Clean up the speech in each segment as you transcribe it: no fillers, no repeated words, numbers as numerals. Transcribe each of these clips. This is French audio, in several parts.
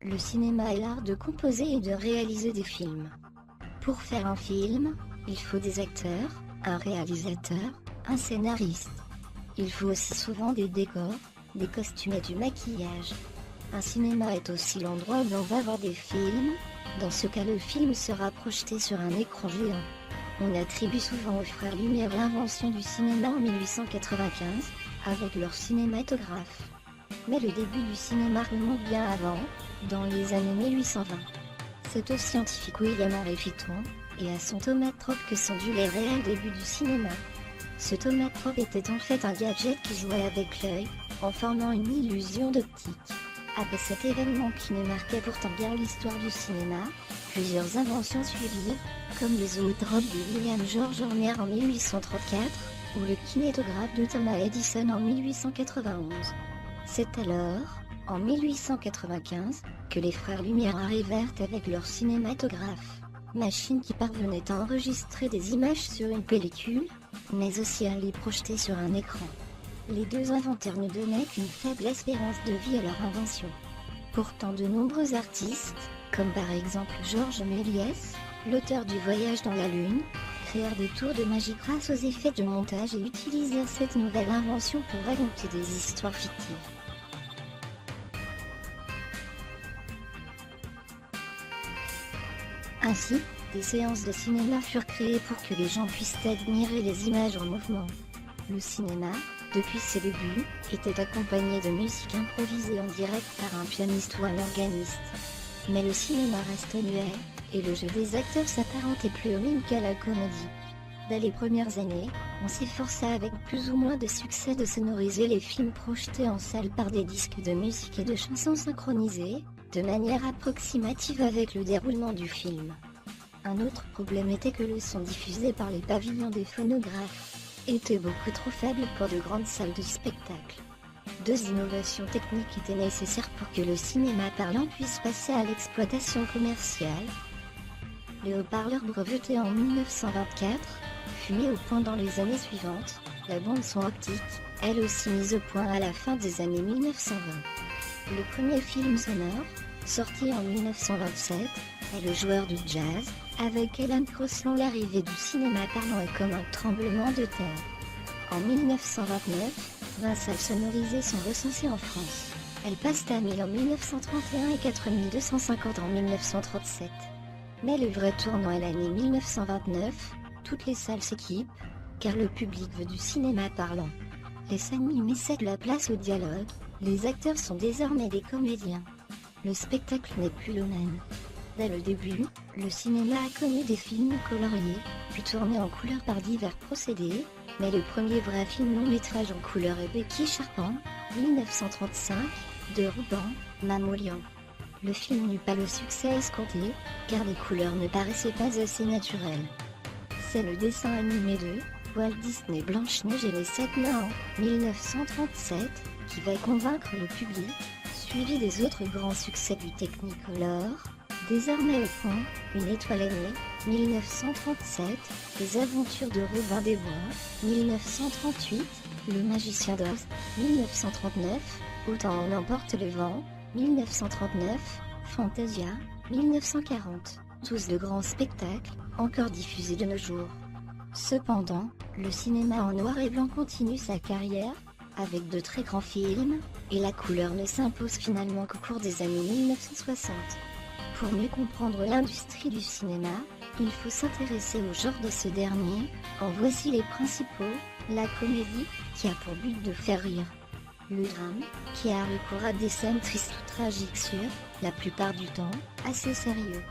Le cinéma est l'art de composer et de réaliser des films. Pour faire un film, il faut des acteurs, un réalisateur, un scénariste. Il faut aussi souvent des décors, des costumes et du maquillage. Un cinéma est aussi l'endroit où l'on va voir des films. Dans ce cas, le film sera projeté sur un écran géant. On attribue souvent aux frères Lumière l'invention du cinéma en 1895, avec leur cinématographe. Mais le début du cinéma remonte bien avant, dans les années 1820. C'est au scientifique William Henry Phyton, et à son tomatrope que sont dus les réels débuts du cinéma. Ce tomatrope était en fait un gadget qui jouait avec l'œil, en formant une illusion d'optique. Après cet événement qui ne marquait pourtant guère l'histoire du cinéma, plusieurs inventions suivirent, comme le zoetrope de William George Horner en 1834, ou le kinétographe de Thomas Edison en 1891. C'est alors, en 1895, que les frères Lumière arrivèrent avec leur cinématographe, machine qui parvenait à enregistrer des images sur une pellicule, mais aussi à les projeter sur un écran. Les deux inventeurs ne donnaient qu'une faible espérance de vie à leur invention. Pourtant de nombreux artistes, comme par exemple Georges Méliès, l'auteur du Voyage dans la Lune, créèrent des tours de magie grâce aux effets de montage et utilisèrent cette nouvelle invention pour raconter des histoires fictives. Ainsi, des séances de cinéma furent créées pour que les gens puissent admirer les images en mouvement. Le cinéma, depuis ses débuts, était accompagné de musique improvisée en direct par un pianiste ou un organiste. Mais le cinéma reste muet, et le jeu des acteurs s'apparentait plus au mime qu'à la comédie. Dès les premières années, on s'efforça avec plus ou moins de succès de sonoriser les films projetés en salle par des disques de musique et de chansons synchronisées, de manière approximative avec le déroulement du film. Un autre problème était que le son diffusé par les pavillons des phonographes était beaucoup trop faible pour de grandes salles de spectacle. Deux innovations techniques étaient nécessaires pour que le cinéma parlant puisse passer à l'exploitation commerciale. Le haut-parleur breveté en 1924 fut mis au point dans les années suivantes, la bande-son optique, elle aussi mise au point à la fin des années 1920. Le premier film sonore, sorti en 1927, est Le Joueur de Jazz, avec Alan Crosland. L'arrivée du cinéma parlant est comme un tremblement de terre. En 1929, 20 salles sonorisées sont recensées en France. Elles passent à 1000 en 1931 et 4250 en 1937. Mais le vrai tournant est l'année 1929, toutes les salles s'équipent, car le public veut du cinéma parlant. Les scènes mimées cèdent la place au dialogue, les acteurs sont désormais des comédiens. Le spectacle n'est plus le même. Dès le début, le cinéma a connu des films coloriés, puis tournés en couleur par divers procédés, mais le premier vrai film long-métrage en couleur est Becky Charpent, 1935, de Rouban, Mamoulian. Le film n'eut pas le succès escompté, car les couleurs ne paraissaient pas assez naturelles. C'est le dessin animé de Walt Disney Blanche-Neige et les 7 nains en 1937 qui va convaincre le public, suivi des autres grands succès du Technicolor, Désormais au point, Une étoile est née, 1937, Les aventures de Robin des Bois, 1938, Le magicien d'Oz, 1939, Autant en emporte le vent, 1939, Fantasia, 1940, tous de grands spectacles, encore diffusés de nos jours. Cependant, le cinéma en noir et blanc continue sa carrière, avec de très grands films, et la couleur ne s'impose finalement qu'au cours des années 1960. Pour mieux comprendre l'industrie du cinéma, il faut s'intéresser au genre de ce dernier. En voici les principaux: la comédie, qui a pour but de faire rire; le drame, qui a recours à des scènes tristes ou tragiques sur, la plupart du temps, assez sérieux;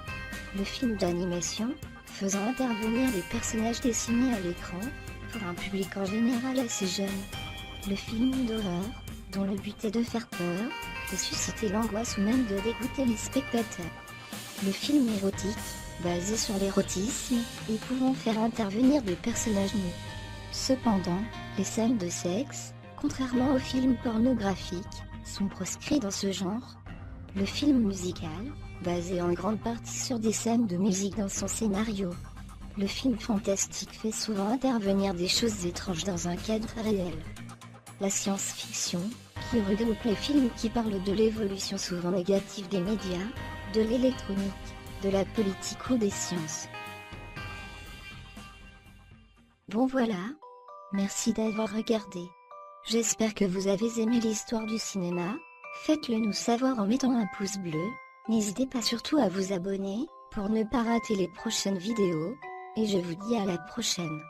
le film d'animation, faisant intervenir des personnages dessinés à l'écran, pour un public en général assez jeune; le film d'horreur, dont le but est de faire peur, de susciter l'angoisse ou même de dégoûter les spectateurs; le film érotique, basé sur l'érotisme, et pouvant faire intervenir des personnages nus. Cependant, les scènes de sexe, contrairement aux films pornographiques, sont proscrits dans ce genre. Le film musical, basé en grande partie sur des scènes de musique dans son scénario. Le film fantastique fait souvent intervenir des choses étranges dans un cadre réel. La science-fiction, qui regroupe les films qui parlent de l'évolution souvent négative des médias, de l'électronique, de la politique ou des sciences. Bon voilà. Merci d'avoir regardé. J'espère que vous avez aimé l'histoire du cinéma. Faites-le nous savoir en mettant un pouce bleu. N'hésitez pas surtout à vous abonner, pour ne pas rater les prochaines vidéos. Et je vous dis à la prochaine.